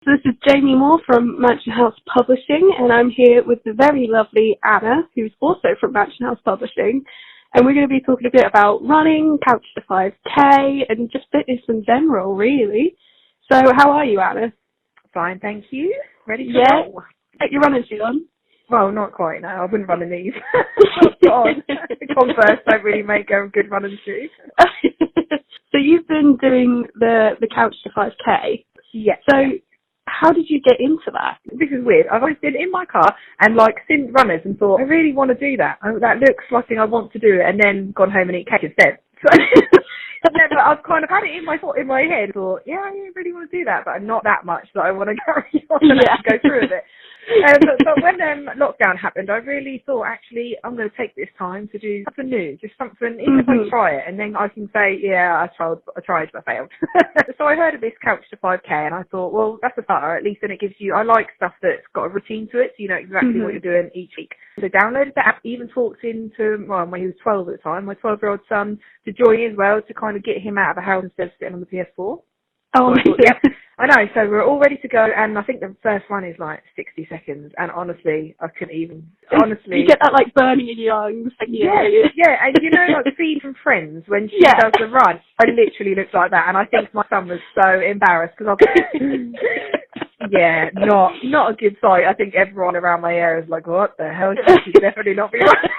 So this is Jamie Moore from Mansion House Publishing, and I'm here with the very lovely Anna, who's also from Mansion House Publishing, and we're going to be talking a bit about running, Couch to 5K, and just fitness in general, really. So how are you, Anna? Fine, thank you. Ready to roll? Get your running shoes on? Well, not quite, no. I wouldn't run in these. God, Converse don't really make a good running shoe. So you've been doing the Couch to 5K. Yes. So how did you get into that? This is weird. I've always been in my car and seen runners and thought, I really want to do that. That looks like something I want to do, and then gone home and eat cake instead. So but I've kind of had it in my head, thought, yeah, I really want to do that, but not that much that I want to carry on and actually go through with it. But when lockdown happened, I really thought, actually, I'm going to take this time to do something new, just something, even if I try it, and then I can say, yeah, I tried, but I failed. So I heard of this Couch to 5K, and I thought, well, that's a start. At least then it gives you, I like stuff that's got a routine to it, so you know exactly what you're doing each week. So downloaded the app, even talked into, when he was 12 at the time, my 12-year-old son to join as well, to kind of get him out of the house instead of sitting on the PS4. Oh, so I thought, yep, I know. So we're all ready to go, and I think the first one is 60 seconds. And honestly, I couldn't even. Honestly, you get that burning in your lungs. Yeah. And you know, Phoebe from Friends when she does the run, I literally looked like that, and I think my son was so embarrassed because yeah, not a good sight. I think everyone around my area is like, what the hell? She should definitely not be running.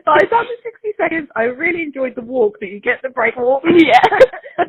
So I done the 60 seconds. I really enjoyed the walk that you get the break walk. Yeah.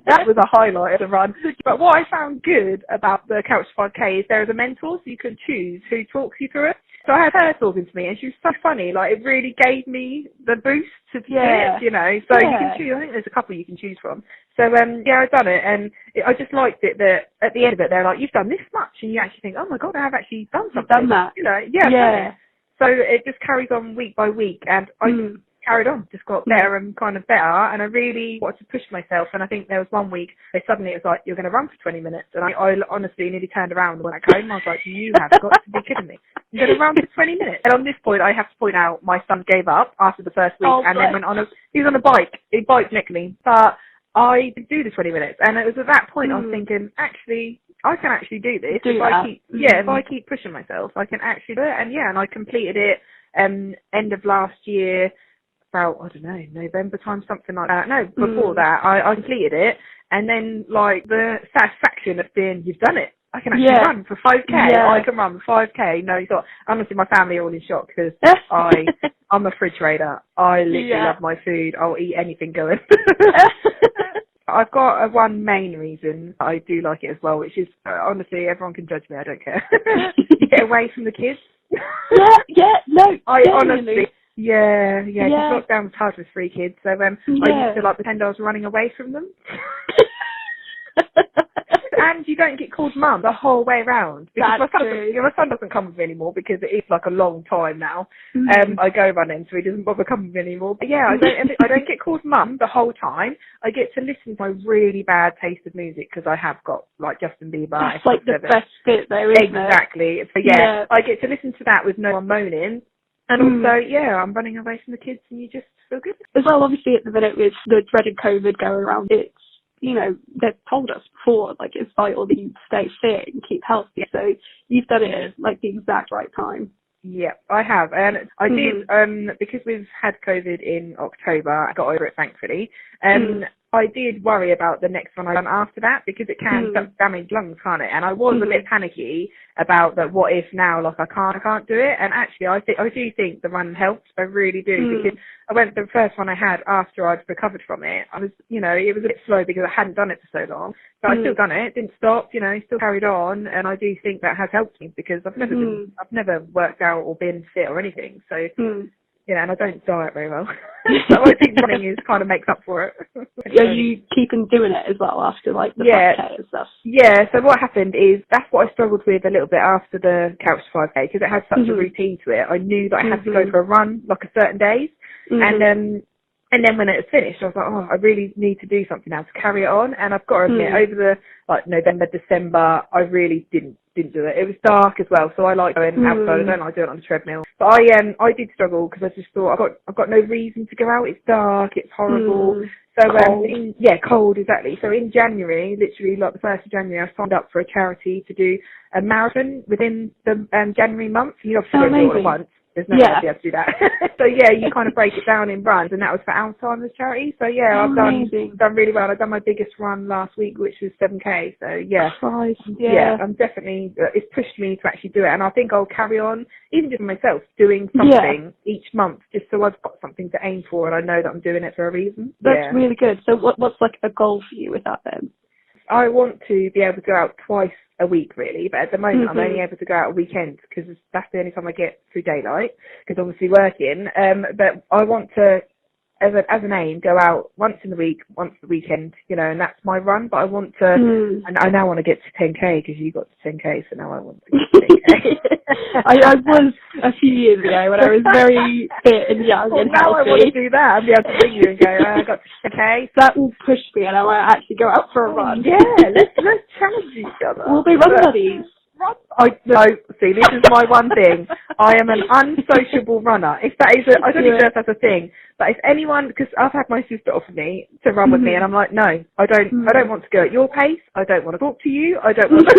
That was a highlight of the run. But what I found good about the Couch 5K is there is a mentor, so you can choose who talks you through it. So I had her talking to me, and she was so funny. It really gave me the boost to do it, you know. So you can choose. I think there's a couple you can choose from. So, I've done it, and I just liked it that at the end of it, they're like, you've done this much, and you actually think, oh my God, I have actually done something. You've done that. You know, yeah. So it just carries on week by week, and I just carried on, just got better and kind of better, and I really wanted to push myself. And I think there was one week suddenly it was like, you're going to run for 20 minutes, and I honestly nearly turned around when I came. I was like, you have got to be kidding me. I'm going to run for 20 minutes. And on this point, I have to point out my son gave up after the first week, and then went on he was on a bike. He biked next to me, but I did do the 20 minutes, and it was at that point I was thinking, actually, I can actually do this. If I keep pushing myself, I can actually do it. And I completed it end of last year, about, I don't know, November time, something like that. No, before that, I completed it. And then, the satisfaction of being, you've done it. I can actually run for 5K. Yeah. I can run for 5K. No, honestly, my family are all in shock because I'm a fridge raider. I literally love my food. I'll eat anything going. I've got one main reason I do like it as well, which is, honestly, everyone can judge me, I don't care. You get away from the kids. Honestly, just lockdown was hard with 3 kids, so I used to pretend I was running away from them. And you don't get called mum the whole way around. Because my son doesn't come with me anymore because it is a long time now. I go running, so he doesn't bother coming with me anymore. But I don't get called mum the whole time. I get to listen to my really bad taste of music because I have got Justin Bieber. That's the best bit though, isn't it? Exactly. So I get to listen to that with no one moaning. And also, I'm running away from the kids and you just feel good. As well, obviously at the minute with the dreaded COVID going around, it's, they've told us before, it's vital that you stay fit and keep healthy. So you've done it at the exact right time. Yeah, I have. And I did, because we've had COVID in October, I got over it thankfully. I did worry about the next one I done after that because it can damage lungs, can't it? And I was a bit panicky about that. What if now, I can't do it? And actually, I do think the run helps. I really do because the first one I had after I'd recovered from it. I was, it was a bit slow because I hadn't done it for so long, but I still done it. Didn't stop, still carried on. And I do think that has helped me because I've never worked out or been fit or anything. So. And I don't diet very well. So I think running kind of makes up for it. Are you keeping doing it as well after the 5K and stuff? Yeah, so what happened is that's what I struggled with a little bit after the Couch 5K because it had such a routine to it. I knew that I had to go for a run, a certain days. And And then when it was finished, I was like, oh, I really need to do something now to carry it on. And I've got to admit, over the November, December, I really didn't do it. It was dark as well, so I like going outside. I don't like doing it on the treadmill. But I did struggle because I just thought I've got no reason to go out. It's dark, it's horrible. So cold. Cold, exactly. So in January, literally like the 1st of January, I signed up for a charity to do a marathon within the January month. You obviously don't do it all at once. There's no way I'd be able to do that. So you kind of break it down in runs, and that was for Alzheimer's charity. So I've done really well. I've done my biggest run last week, which was 7K. So Christ, I'm definitely, it's pushed me to actually do it, and I think I'll carry on, even just myself, doing something each month, just so I've got something to aim for, and I know that I'm doing it for a reason. That's really good. So what's like a goal for you with that then? I want to be able to go out twice a week, really, but at the moment I'm only able to go out a weekend because that's the only time I get through daylight, because obviously working. But I want to, as an aim, go out once in the week, once the weekend, and that's my run. But I want to, and I now want to get to 10K because you got to 10K, so now I want to get to 10K. I was a few years ago when I was very fit and young and now healthy. I want to do that and be able to bring you and go, I got to 10K. That will push me and I might actually go out for a run. Yeah, let's challenge each other. We'll be run buddies. See, this is my one thing. I am an unsociable runner. If that is, I don't even know if that's a thing. But if anyone, because I've had my sister offer me to run with me, and I'm like, no, I don't want to go at your pace. I don't want to talk to you. I don't want to.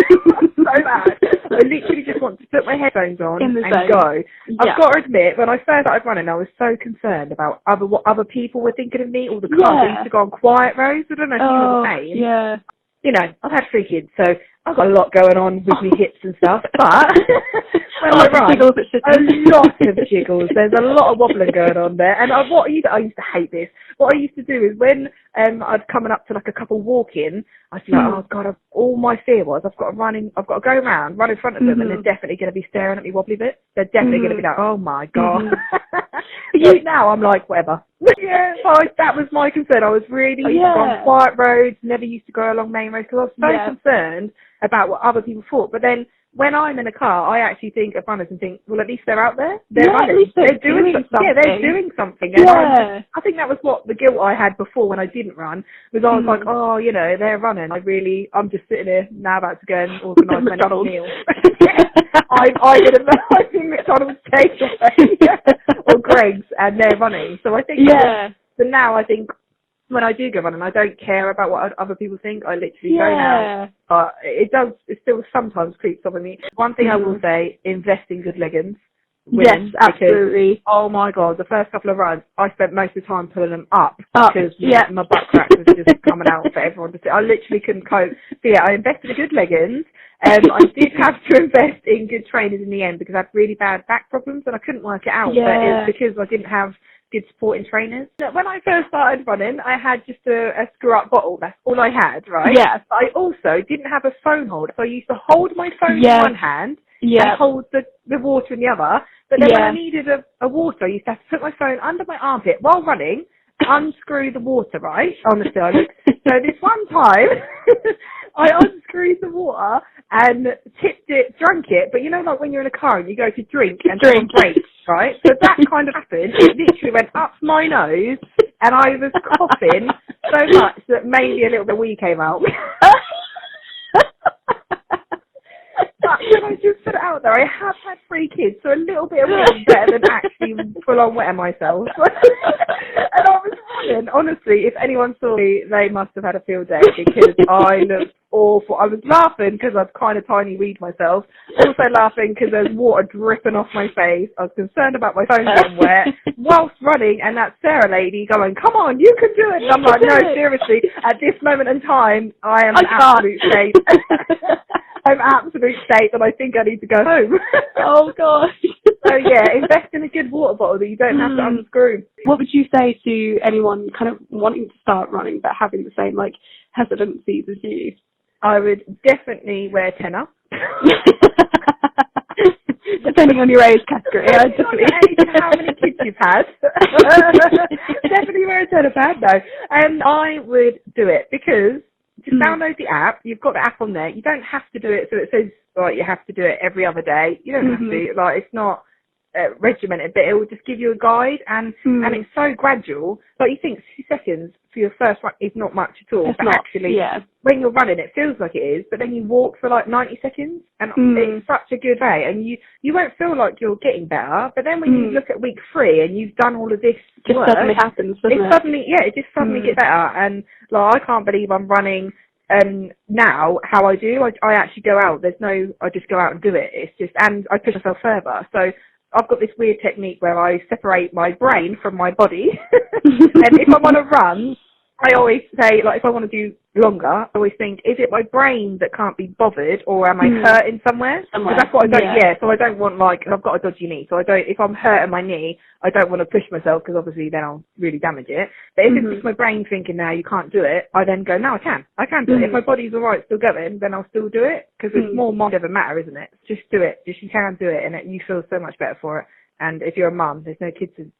So bad. I literally just want to put my headphones on and go. I've got to admit, when I first started running, I was so concerned about what other people were thinking of me. All the cars I used to go on quiet roads. I don't know if you know the same. Yeah. I've had 3 kids, so I've got a lot going on with my hips and stuff, but when I run, a lot of jiggles. There's a lot of wobbling going on there, and I used to hate this. What I used to do is when I'd coming up to like a couple walking, I'd be like, oh God, all my fear was I've got to go around, run in front of them, and they're definitely going to be staring at me wobbly bit. They're definitely going to be like, oh my God. Now I'm like, whatever. That was my concern. I was really on quiet roads, never used to go along main roads because I was so concerned about what other people thought. But then when I'm in a car, I actually think of runners and think, well, at least they're out there. They're running. They're doing something. Yeah, they're doing something. And I think that was what the guilt I had before when I didn't run, was I was like, oh, they're running. I'm just sitting here now about to go and organise my next meal. I'm in McDonald's takeaway or Greg's, and they're running. So I think so now I think when I do go running, I don't care about what other people think. I literally go now. But it still sometimes creeps up on me. One thing I will say, invest in good leggings. Yes, absolutely. Oh my God, the first couple of runs, I spent most of the time pulling them up because my butt crack was just coming out for everyone to see. I literally couldn't cope. So I invested in good leggings. I did have to invest in good trainers in the end because I had really bad back problems and I couldn't work it out. But it's because I didn't have good supporting trainers. When I first started running, I had just a screw-up bottle. That's all I had, right? Yeah. But I also didn't have a phone holder. So I used to hold my phone in one hand and hold the water in the other. But then when I needed a water, I used to have to put my phone under my armpit while running, unscrew the water, right? Honestly, so this one time, I unscrewed the water and tipped it, drank it, but like when you're in a car and you go to drink and someone breaks, right? So that kind of happened. It literally went up my nose and I was coughing so much that maybe a little bit of wee came out. But when I just put it out there, I have had 3 kids, so a little bit of wee better than actually full on wetting myself. And I was running. Honestly, if anyone saw me, they must have had a field day because I looked awful. I was laughing because I'd kind of tiny weed myself. Also laughing because there's water dripping off my face. I was concerned about my phone getting wet whilst running, and that Sarah lady going, come on, you can do it. And I'm like, no, seriously, at this moment in time, I am in absolute state. I'm absolute state that I think I need to go home. Oh gosh. So invest in a good water bottle that you don't have to unscrew. What would you say to anyone kind of wanting to start running but having the same hesitancies as you? I would definitely wear tenner. Depending on your age category. Definitely. How many kids you've had. Definitely wear a tenner pad, no. And I would do it because just download the app. You've got the app on there. You don't have to do it so it says you have to do it every other day. You don't have to. It's not regimented, but it will just give you a guide, and it's so gradual. Like, you think 2 seconds for your first run is not much at all, but actually, when you're running, it feels like it is, but then you walk for like 90 seconds, and it's such a good way, and you won't feel like you're getting better, but then when you look at week 3 and you've done all of this work, suddenly happens, doesn't it? It just suddenly gets better, and like, I can't believe I'm running now how I do. I actually go out. I just go out and do it. It's just, and I push myself further. So I've got this weird technique where I separate my brain from my body. And if I want to run, I always say, like, if I want to do longer, I always think, is it my brain that can't be bothered, or am I hurting somewhere? Because that's what I don't, so I don't want, like, I've got a dodgy knee, so if I'm hurting my knee, I don't want to push myself, because obviously then I'll really damage it. But if it's just my brain thinking, now you can't do it, I then go, no, I can do it. If my body's alright still going, then I'll still do it, because it's more mind over matter, isn't it? Just do it. You can do it, and you feel so much better for it. And if you're a mum, there's no kids, in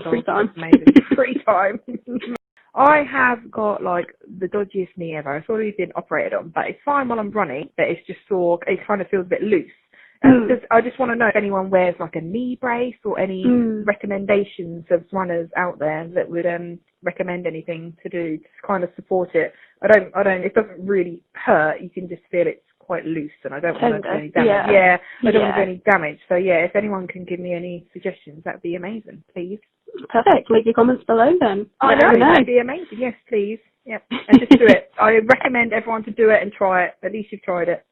free time. Amazing. Free time. I have got, like, the dodgiest knee ever. It's already been operated on, but it's fine while I'm running, but it's just sore. It kind of feels a bit loose. I just want to know if anyone wears, like, a knee brace or any recommendations of runners out there that would recommend anything to do to kind of support it. It doesn't really hurt. You can just feel it's quite loose, and I don't want to do any damage. I don't want to do any damage. So, if anyone can give me any suggestions, that'd be amazing, please. Perfect. Leave your comments below then. I know, that'd be amazing. Yes, please. Yep. And just do it. I recommend everyone to do it and try it. At least you've tried it.